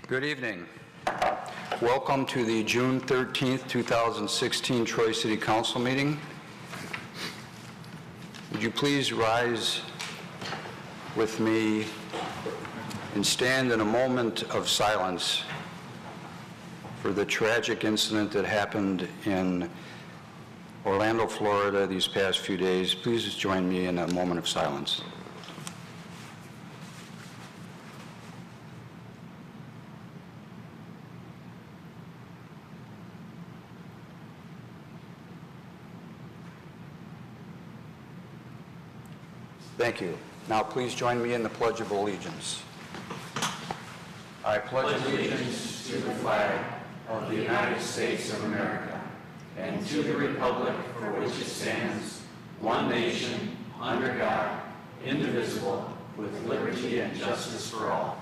Good evening. Welcome to the June 13th, 2016 Troy City Council meeting. Would you please rise with me and stand in a moment of silence for the tragic incident that happened in Orlando, Florida these past few days. Please join me in a moment of silence. Thank you. Now please join me in the Pledge of Allegiance. I pledge allegiance to the flag of the United States of America and to the republic for which it stands, one nation, under God, indivisible, with liberty and justice for all.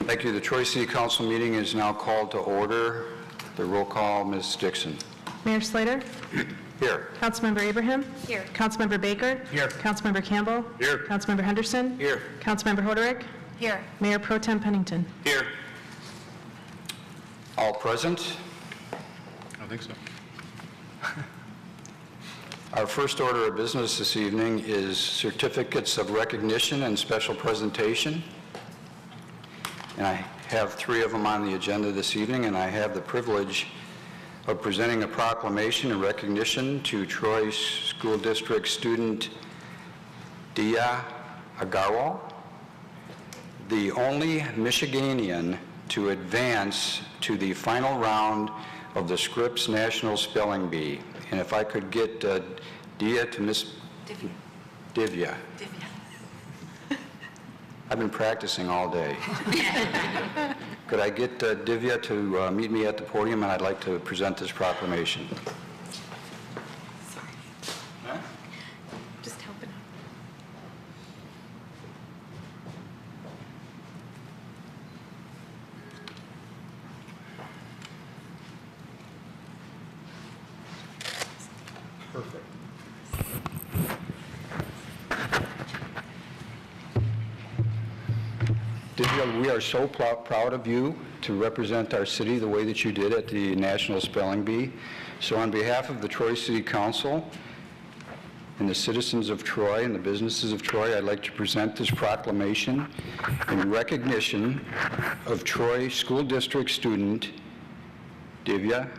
Thank you. The Troy City Council meeting is now called to order. The roll call, Ms. Dixon. Mayor Slater? Here. Councilmember Abraham? Here. Councilmember Baker? Here. Councilmember Campbell? Here. Councilmember Henderson? Here. Councilmember Hoderick? Here. Mayor Pro Tem Pennington? Here. All present? I think so. Our first order of business this evening is certificates of recognition and special presentation. And I have three of them on the agenda this evening, and I have the privilege of presenting a proclamation in recognition to Troy School District student Dia Agarwal, the only Michiganian to advance to the final round of the Scripps National Spelling Bee. And if I could get Dia to Miss Divya. I've been practicing all day. Could I get Divya to meet me at the podium, and I'd like to present this proclamation. Sorry. Huh? Just helping out. Perfect. Divya, we are so proud of you to represent our city the way that you did at the National Spelling Bee. So on behalf of the Troy City Council and the citizens of Troy and the businesses of Troy, I'd like to present this proclamation in recognition of Troy School District student Divya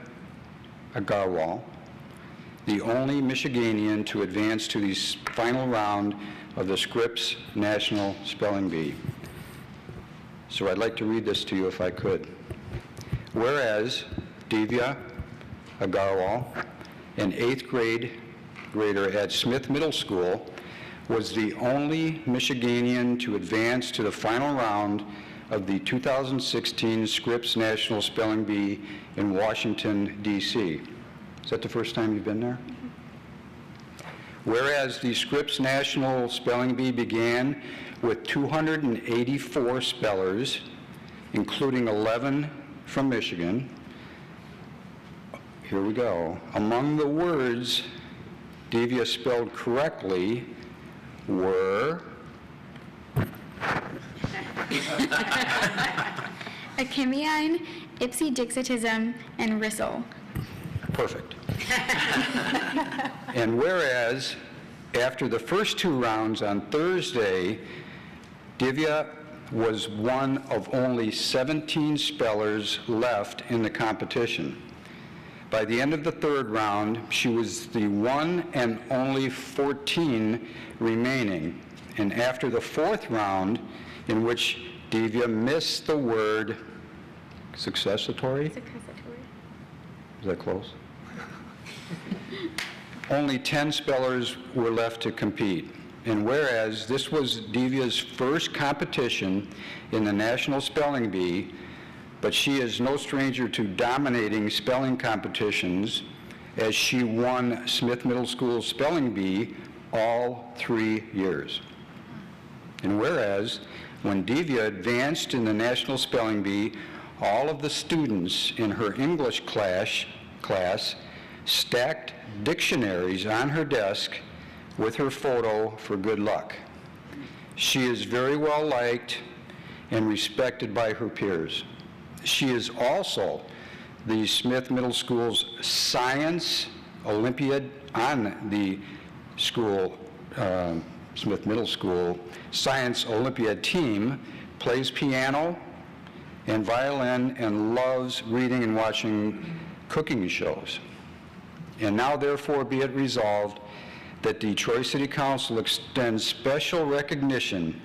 Agarwal, the only Michiganian to advance to the final round of the Scripps National Spelling Bee. So I'd like to read this to you if I could. Whereas Divya Agarwal, an 8th grader at Smith Middle School, was the only Michiganian to advance to the final round of the 2016 Scripps National Spelling Bee in Washington, D.C. Is that the first time you've been there? Whereas the Scripps National Spelling Bee began with 284 spellers, including 11 from Michigan. Here we go. Among the words Divya spelled correctly were Achimian, Ipsy-Dixitism, and Rissel. perfect. And whereas after the first two rounds on Thursday, Divya was one of only 17 spellers left in the competition. By the end of the third round, she was the one and only 14 remaining. And after the fourth round, in which Divya missed the word successatory? Is that close? Only 10 spellers were left to compete. And whereas this was Divya's first competition in the National Spelling Bee, but she is no stranger to dominating spelling competitions, as she won Smith Middle School Spelling Bee all 3 years. And whereas when Divya advanced in the National Spelling Bee, all of the students in her English class stacked dictionaries on her desk with her photo for good luck. She is very well liked and respected by her peers. She is also the Smith Middle School's Science Olympiad on the school, Smith Middle School Science Olympiad team, plays piano and violin, and loves reading and watching cooking shows. And now therefore be it resolved that the Troy City Council extends special recognition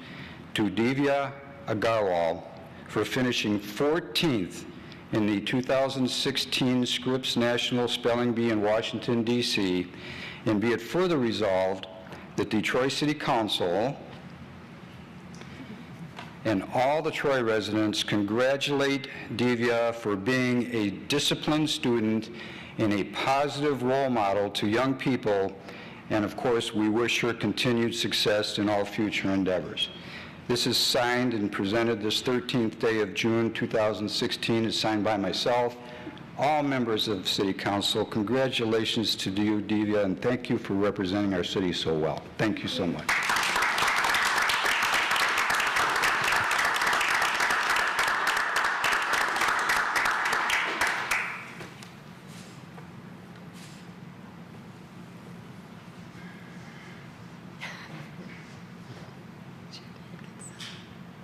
to Divya Agarwal for finishing 14th in the 2016 Scripps National Spelling Bee in Washington, D.C., and be it further resolved that the Troy City Council and all the Troy residents congratulate Divya for being a disciplined student and a positive role model to young people, and of course, we wish her continued success in all future endeavors. This is signed and presented this 13th day of June 2016. It's signed by myself, all members of City Council. Congratulations to you, Divya, and thank you for representing our city so well. Thank you so much.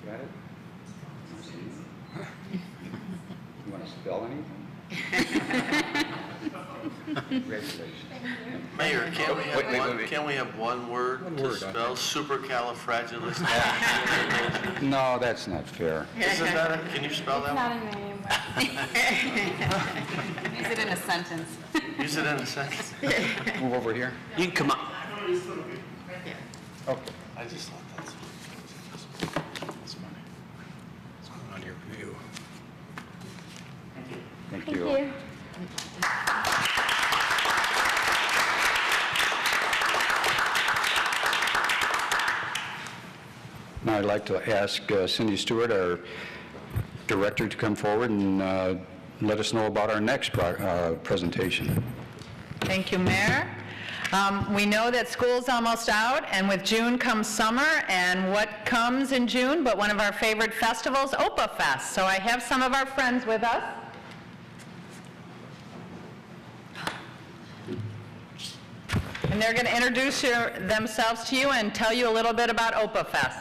Got it? You want to spell anything? Congratulations. Mayor, can't we have Wait, one, wait. can't we have one word to word, spell supercalifragilistic? No, that's not fair. Isn't that, can you spell that one? a name. Use it in a sentence. Use it in a sentence. Move over here. You can come up. Okay. I just thought that's. That's funny. What's going on here with you? Thank you. Now I'd like to ask Cindy Stewart, our director, to come forward and let us know about our next presentation. Thank you, Mayor. We know that school's almost out, and with June comes summer, and what comes in June but one of our favorite festivals, OPA Fest. So I have some of our friends with us. And they're going to introduce themselves to you and tell you a little bit about OPA Fest.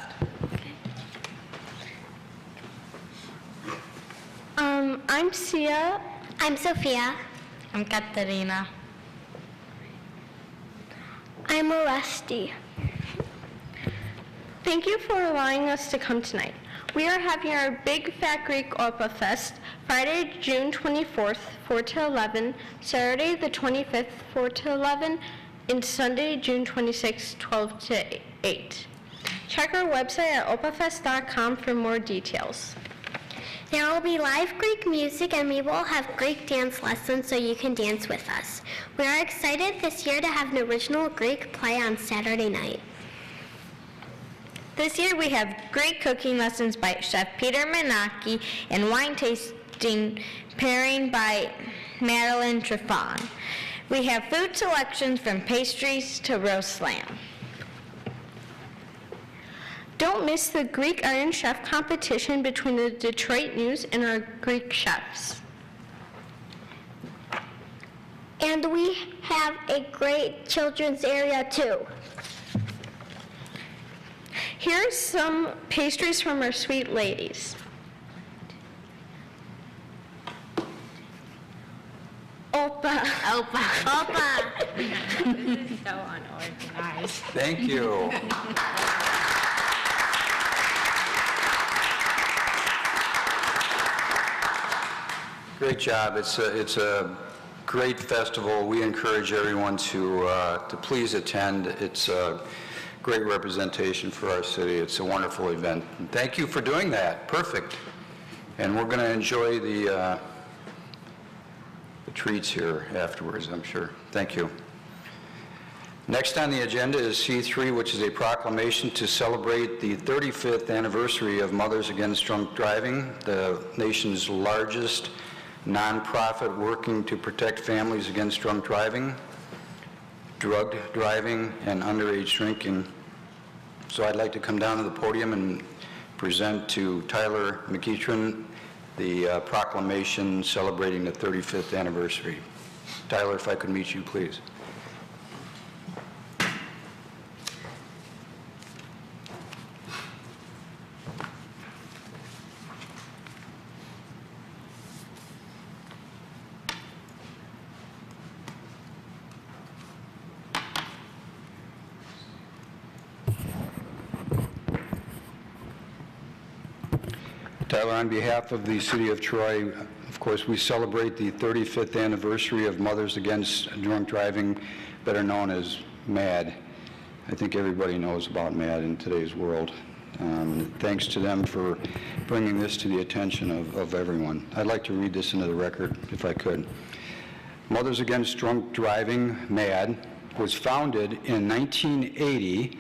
I'm Sia. I'm Sophia. I'm Katerina. I'm Oresti. Thank you for allowing us to come tonight. We are having our Big Fat Greek OPA Fest Friday, June 24th, 4 to 11, Saturday the 25th, 4 to 11, and Sunday, June 26th, 12 to 8. Check our website at opafest.com for more details. There will be live Greek music, and we will have Greek dance lessons so you can dance with us. We are excited this year to have an original Greek play on Saturday night. This year we have Greek cooking lessons by Chef Peter Menaki and wine tasting pairing by Madeline Trefon. We have food selections from pastries to roast lamb. Don't miss the Greek Iron Chef competition between the Detroit News and our Greek chefs. And we have a great children's area too. Here's some pastries from our sweet ladies. Opa. Opa. Opa. So unorganized. Thank you. Great job. It's a great festival. We encourage everyone to please attend. It's a great representation for our city. It's a wonderful event. And thank you for doing that. Perfect. And we're going to enjoy the treats here afterwards, I'm sure. Thank you. Next on the agenda is C3, which is a proclamation to celebrate the 35th anniversary of Mothers Against Drunk Driving, the nation's largest nonprofit working to protect families against drunk driving, drug driving, and underage drinking. So I'd like to come down to the podium and present to Tyler McEachran the proclamation celebrating the 35th anniversary. Tyler, if I could meet you, please. Tyler, on behalf of the City of Troy, of course, we celebrate the 35th anniversary of Mothers Against Drunk Driving, better known as MAD. I think everybody knows about MAD in today's world. Thanks to them for bringing this to the attention of everyone. I'd like to read this into the record, if I could. Mothers Against Drunk Driving, MAD, was founded in 1980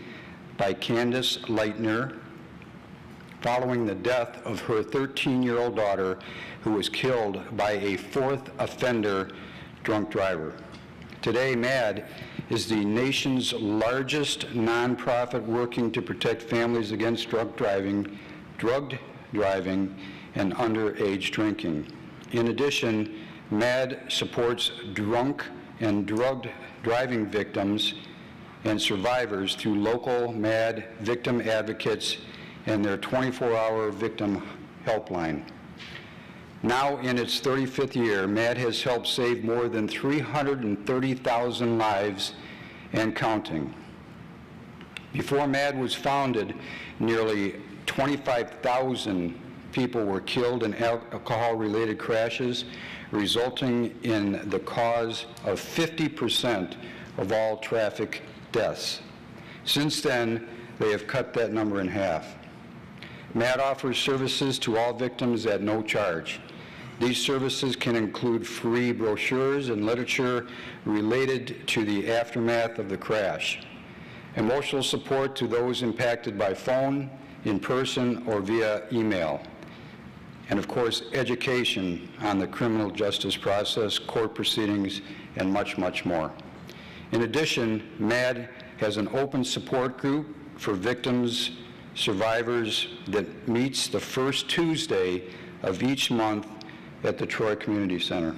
by Candace Leitner, following the death of her 13-year-old daughter, who was killed by a fourth offender drunk driver. Today, MAD is the nation's largest nonprofit working to protect families against drug driving, and underage drinking. In addition, MAD supports drunk and drug driving victims and survivors through local MAD victim advocates and their 24-hour victim helpline. Now in its 35th year, MAD has helped save more than 330,000 lives and counting. Before MAD was founded, nearly 25,000 people were killed in alcohol-related crashes, resulting in the cause of 50% of all traffic deaths. Since then, they have cut that number in half. MAD offers services to all victims at no charge. These services can include free brochures and literature related to the aftermath of the crash, emotional support to those impacted by phone, in person, or via email, and of course, education on the criminal justice process, court proceedings, and much, much more. In addition, MAD has an open support group for victims, survivors that meets the first Tuesday of each month at the Troy Community Center.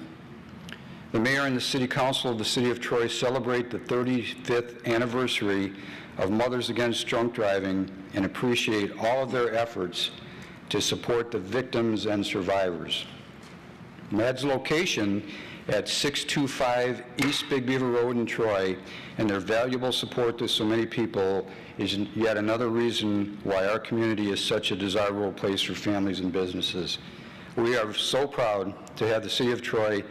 The Mayor and the City Council of the City of Troy celebrate the 35th anniversary of Mothers Against Drunk Driving and appreciate all of their efforts to support the victims and survivors. MAD's location at 625 East Big Beaver Road in Troy and their valuable support to so many people is yet another reason why our community is such a desirable place for families and businesses. We are so proud to have the City of Troy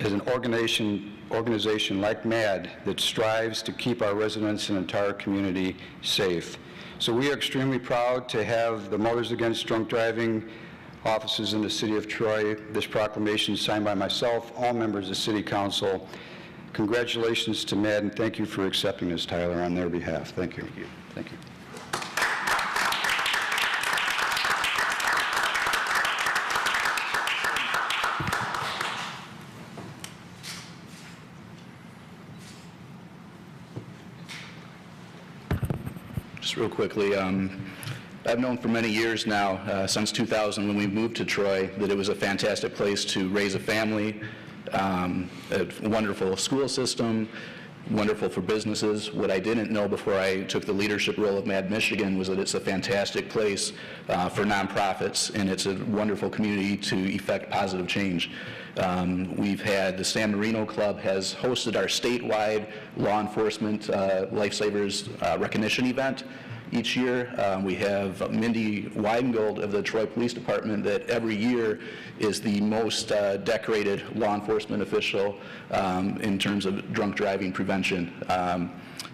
as an organization like MAD that strives to keep our residents and entire community safe. So we are extremely proud to have the Mothers Against Drunk Driving offices in the City of Troy. This proclamation is signed by myself, all members of the City Council. Congratulations to MAD, and thank you for accepting this, Tyler, on their behalf. Thank you. Thank you. Thank you. Just real quickly, I've known for many years now, since 2000 when we moved to Troy, that it was a fantastic place to raise a family, a wonderful school system, wonderful for businesses. What I didn't know before I took the leadership role of MAD Michigan was that it's a fantastic place for nonprofits, and it's a wonderful community to effect positive change. We've had the San Marino Club has hosted our statewide law enforcement lifesavers recognition event each year. We have Mindy Weidengold of the Troy Police Department that every year is the most decorated law enforcement official in terms of drunk driving prevention.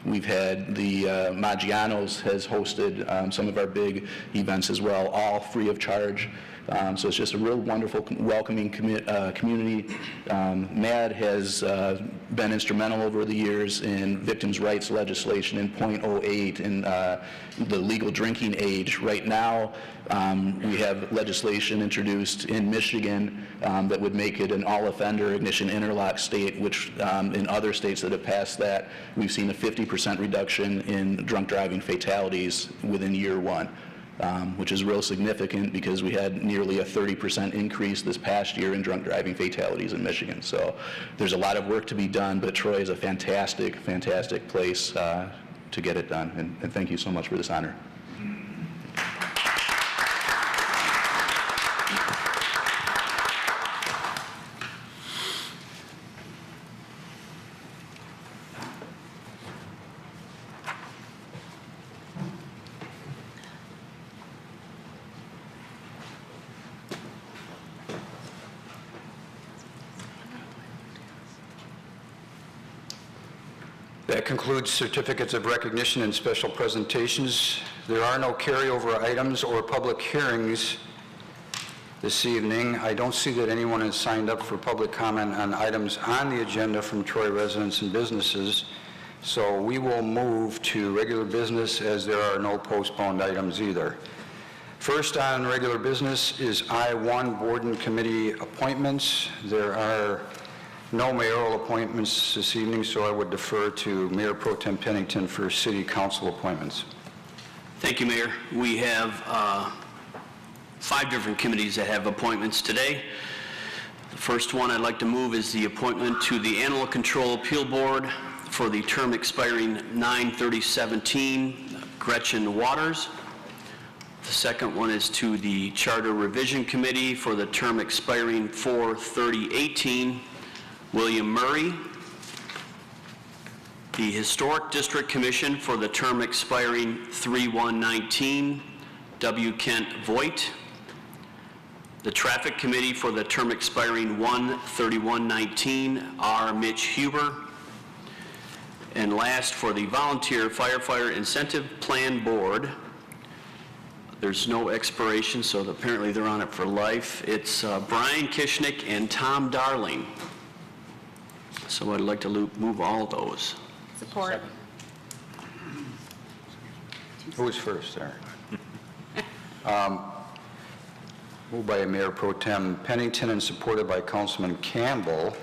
We've had the Maggiano's has hosted some of our big events as well, all free of charge. So it's just a real wonderful, welcoming community. MAD has been instrumental over the years in victims' rights legislation in .08 in the legal drinking age. Right now, we have legislation introduced in Michigan that would make it an all-offender ignition interlock state, which in other states that have passed that, we've seen a 50% reduction in drunk driving fatalities within year one, which is real significant because we had nearly a 30% increase this past year in drunk driving fatalities in Michigan. So there's a lot of work to be done, but Troy is a fantastic, fantastic place to get it done. And thank you so much for this honor. That concludes certificates of recognition and special presentations. There are no carryover items or public hearings this evening. I don't see that anyone has signed up for public comment on items on the agenda from Troy residents and businesses, so we will move to regular business as there are no postponed items either. First on regular business is I-1 Board and Committee appointments. There are no mayoral appointments this evening, so I would defer to Mayor Pro Tem Pennington for city council appointments. Thank you, Mayor. We have 5 different committees that have appointments today. The first one I'd like to move is the appointment to the Animal Control Appeal Board for the term expiring 9/30/17, Gretchen Waters. The second one is to the Charter Revision Committee for the term expiring 4/30/18, William Murray. The Historic District Commission for the term expiring 3/1/19, W. Kent Voigt. The Traffic Committee for the term expiring 1/31/19, R. Mitch Huber. And last, for the Volunteer Firefighter Incentive Plan Board, there's no expiration, so apparently they're on it for life. It's Brian Kishnick and Tom Darling. So I'd like to move all those. Support. Who was first there? Moved by Mayor Pro Tem Pennington and supported by Councilman Campbell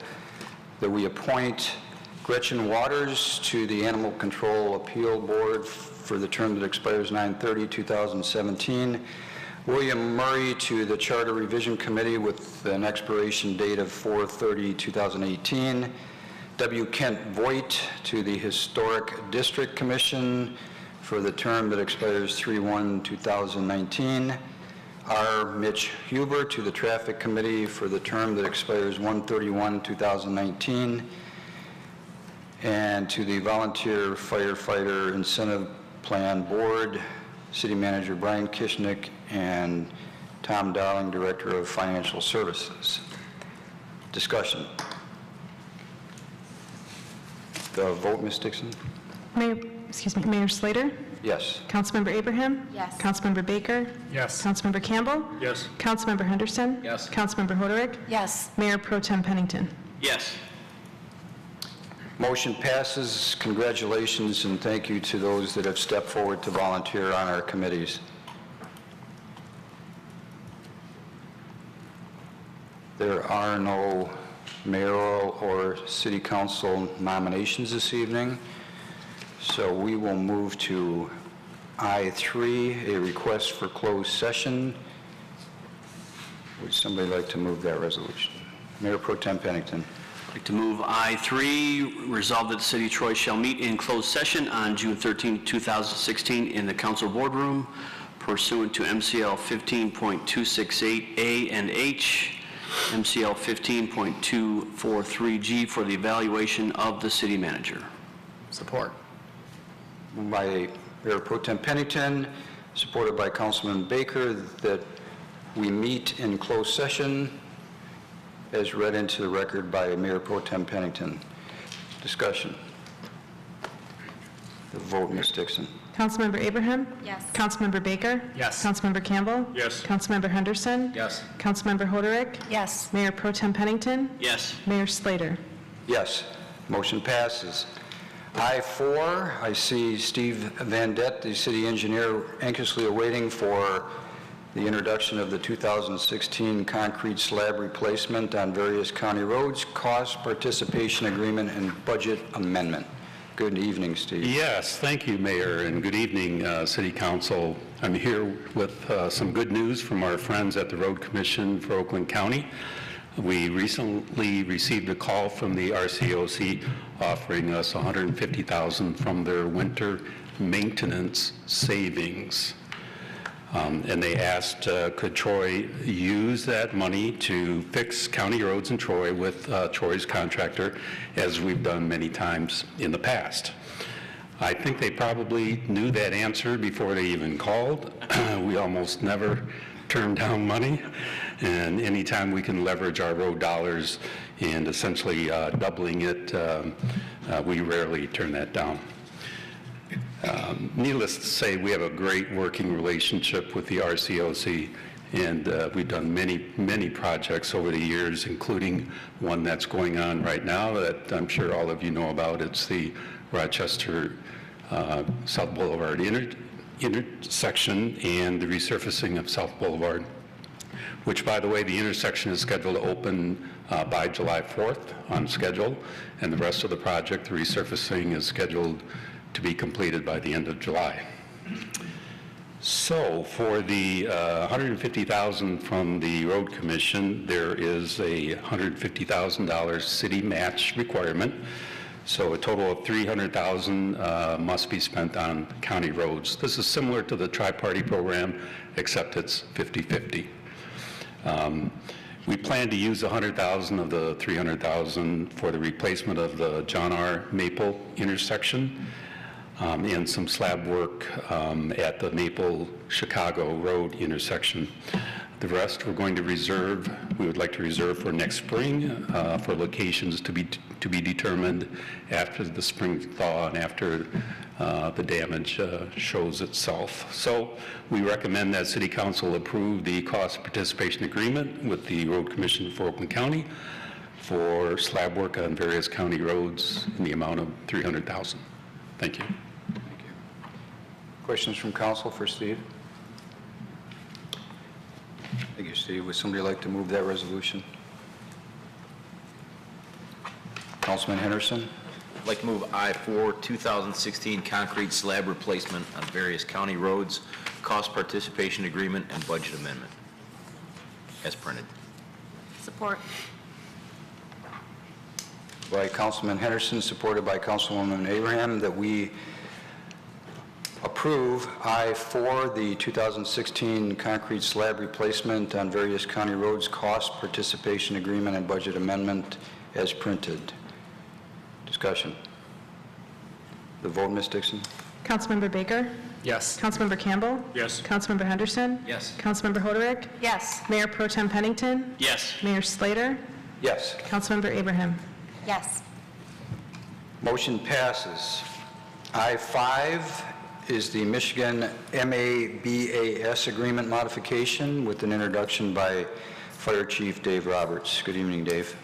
that we appoint Gretchen Waters to the Animal Control Appeal Board for the term that expires 9/30/2017, William Murray to the Charter Revision Committee with an expiration date of 4/30/2018, W. Kent Voigt to the Historic District Commission for the term that expires 3/1/2019, R. Mitch Huber to the Traffic Committee for the term that expires 1/31/2019, and to the Volunteer Firefighter Incentive Plan Board, City Manager Brian Kishnick and Tom Darling, Director of Financial Services. Discussion. The vote, Ms. Dixon? Mayor Slater? Yes. Councilmember Abraham? Yes. Councilmember Baker? Yes. Councilmember Campbell? Yes. Councilmember Henderson? Yes. Councilmember Hoderick? Yes. Mayor Pro Tem Pennington. Yes. Motion passes. Congratulations and thank you to those that have stepped forward to volunteer on our committees. There are no mayoral or city council nominations this evening, so we will move to I-3, a request for closed session. Would somebody like to move that resolution? Mayor Pro Tem Pennington. I'd like to move I-3, resolve that the City of Troy shall meet in closed session on June 13, 2016 in the council boardroom pursuant to MCL 15.268A and H, MCL 15.243G for the evaluation of the city manager. Support. Moved by Mayor Pro Tem Pennington, supported by Councilman Baker, that we meet in closed session as read into the record by Mayor Pro Tem Pennington. Discussion. The vote, Ms. Dixon. Councilmember Abraham? Yes. Councilmember Baker? Yes. Councilmember Campbell? Yes. Councilmember Henderson? Yes. Councilmember Hoderick? Yes. Mayor Pro Tem Pennington? Yes. Mayor Slater? Yes, motion passes. I-4, I see Steve Van Dett, the city engineer, anxiously awaiting for the introduction of the 2016 concrete slab replacement on various county roads, cost participation agreement, and budget amendment. Good evening, Steve. Yes, thank you, Mayor, and good evening, City Council. I'm here with some good news from our friends at the Road Commission for Oakland County. We recently received a call from the RCOC offering us $150,000 from their winter maintenance savings. And they asked, could Troy use that money to fix county roads in Troy with Troy's contractor, as we've done many times in the past. I think they probably knew that answer before they even called. We almost never turn down money, and anytime we can leverage our road dollars and essentially doubling it, we rarely turn that down. Needless to say, we have a great working relationship with the RCOC, and we've done many projects over the years, including one that's going on right now that I'm sure all of you know about. It's the Rochester South Boulevard intersection and the resurfacing of South Boulevard, which, by the way, the intersection is scheduled to open by July 4th on schedule, and the rest of the project, the resurfacing, is scheduled to be completed by the end of July. So for the $150,000 from the Road Commission, there is a $150,000 city match requirement. So a total of $300,000 must be spent on county roads. This is similar to the tri-party program, except it's 50-50. We plan to use $100,000 of the $300,000 for the replacement of the John R. Maple intersection and some slab work at the Maple-Chicago Road intersection. The rest we would like to reserve for next spring for locations to be determined after the spring thaw and after the damage shows itself. So we recommend that City Council approve the cost participation agreement with the Road Commission for Oakland County for slab work on various county roads in the amount of $300,000. Thank you. Questions from council for Steve? Thank you, Steve. Would somebody like to move that resolution? Councilman Henderson? I'd like to move I-4, 2016 concrete slab replacement on various county roads, cost participation agreement, and budget amendment, as printed. Support. By Councilman Henderson, supported by Councilwoman Abraham, that we approve I-4, the 2016 concrete slab replacement on various county roads, cost participation agreement and budget amendment as printed. Discussion. The vote, Ms. Dixon? Councilmember Baker? Yes. Councilmember Campbell? Yes. Councilmember Henderson? Yes. Councilmember Hoderick? Yes. Mayor Pro Tem Pennington? Yes. Mayor Slater? Yes. Councilmember Abraham? Yes. Motion passes. I-5 is the Michigan MABAS agreement modification with an introduction by Fire Chief Dave Roberts. Good evening, Dave.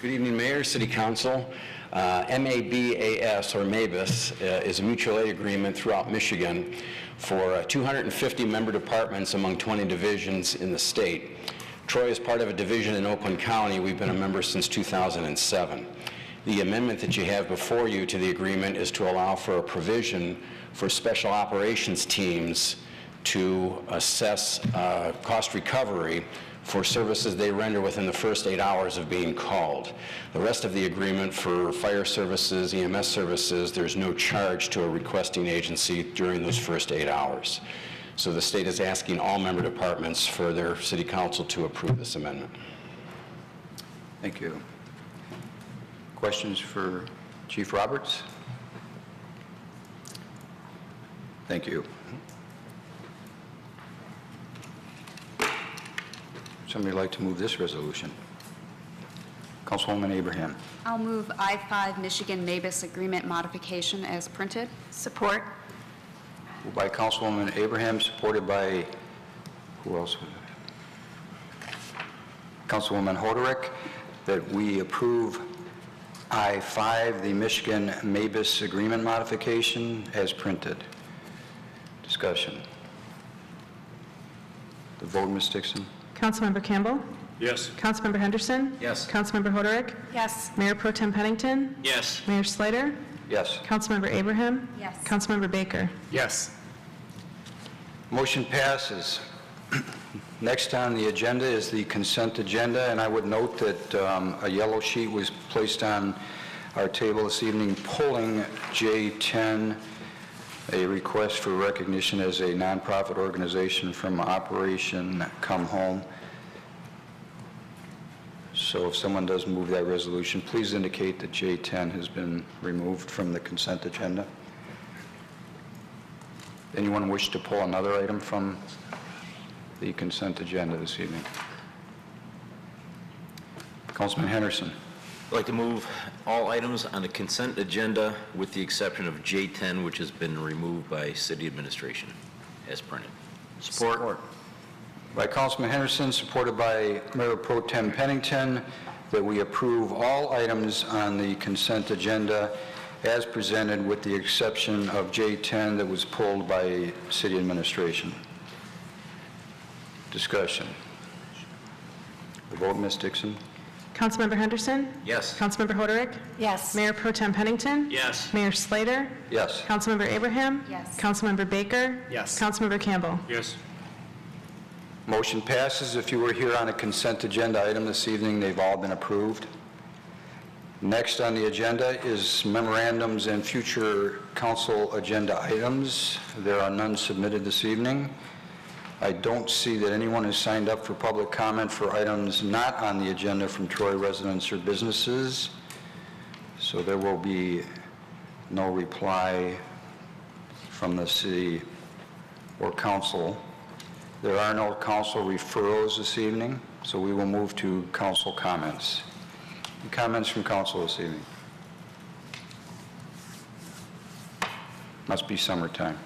Good evening, Mayor, City Council. MABAS, or MABAS, is a mutual aid agreement throughout Michigan for 250 member departments among 20 divisions in the state. Troy is part of a division in Oakland County. We've been a member since 2007. The amendment that you have before you to the agreement is to allow for a provision for special operations teams to assess cost recovery for services they render within the first 8 hours of being called. The rest of the agreement for fire services, EMS services, there's no charge to a requesting agency during those first 8 hours. So the state is asking all member departments for their city council to approve this amendment. Thank you. Questions for Chief Roberts? Thank you. Somebody like to move this resolution? Councilwoman Abraham. I'll move I-5 Michigan MABAS agreement modification as printed. Support. Moved by Councilwoman Abraham, supported by, who else was it? Councilwoman Hoderick, that we approve I-5, the Michigan MABAS agreement modification, as printed. Discussion. The vote, Ms. Dixon? Councilmember Campbell? Yes. Councilmember Henderson? Yes. Councilmember Hoderick? Yes. Mayor Pro Tem Pennington? Yes. Mayor Slater? Yes. Councilmember Abraham? Yes. Councilmember Baker? Yes. Motion passes. Next on the agenda is the consent agenda, and I would note that a yellow sheet was placed on our table this evening pulling J10, a request for recognition as a nonprofit organization from Operation Come Home. So if someone does move that resolution, please indicate that J10 has been removed from the consent agenda. Anyone wish to pull another item from the consent agenda this evening? Councilman Henderson. I'd like to move all items on the consent agenda with the exception of J10, which has been removed by city administration, as printed. Support. By Councilman Henderson, supported by Mayor Pro Tem Pennington, that we approve all items on the consent agenda as presented with the exception of J10 that was pulled by city administration. Discussion. The vote, Ms. Dixon? Councilmember Henderson? Yes. Councilmember Hoderick? Yes. Mayor Pro Tem Pennington? Yes. Mayor Slater? Yes. Councilmember Abraham? Yes. Councilmember Baker? Yes. Councilmember Campbell? Yes. Motion passes. If you were here on a consent agenda item this evening, they've all been approved. Next on the agenda is memorandums and future council agenda items. There are none submitted this evening. I don't see that anyone has signed up for public comment for items not on the agenda from Troy residents or businesses. So there will be no reply from the city or council. There are no council referrals this evening, so we will move to council comments. Any comments from council this evening? Must be summertime.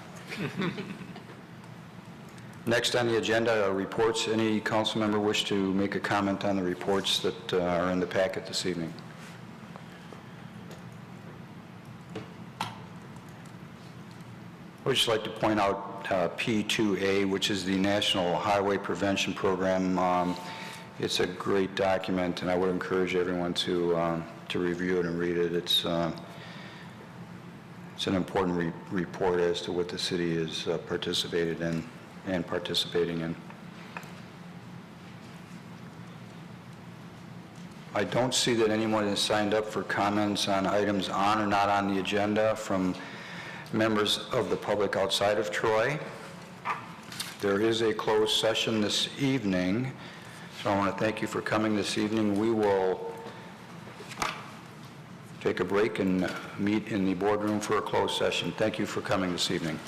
Next on the agenda are reports. Any council member wish to make a comment on the reports that are in the packet this evening? I would just like to point out P2A, which is the National Highway Prevention Program. It's a great document, and I would encourage everyone to review it and read it. It's an important report as to what the city has participated in and participating in. I don't see that anyone has signed up for comments on items on or not on the agenda from members of the public outside of Troy. There is a closed session this evening, so I want to thank you for coming this evening. We will take a break and meet in the boardroom for a closed session. Thank you for coming this evening.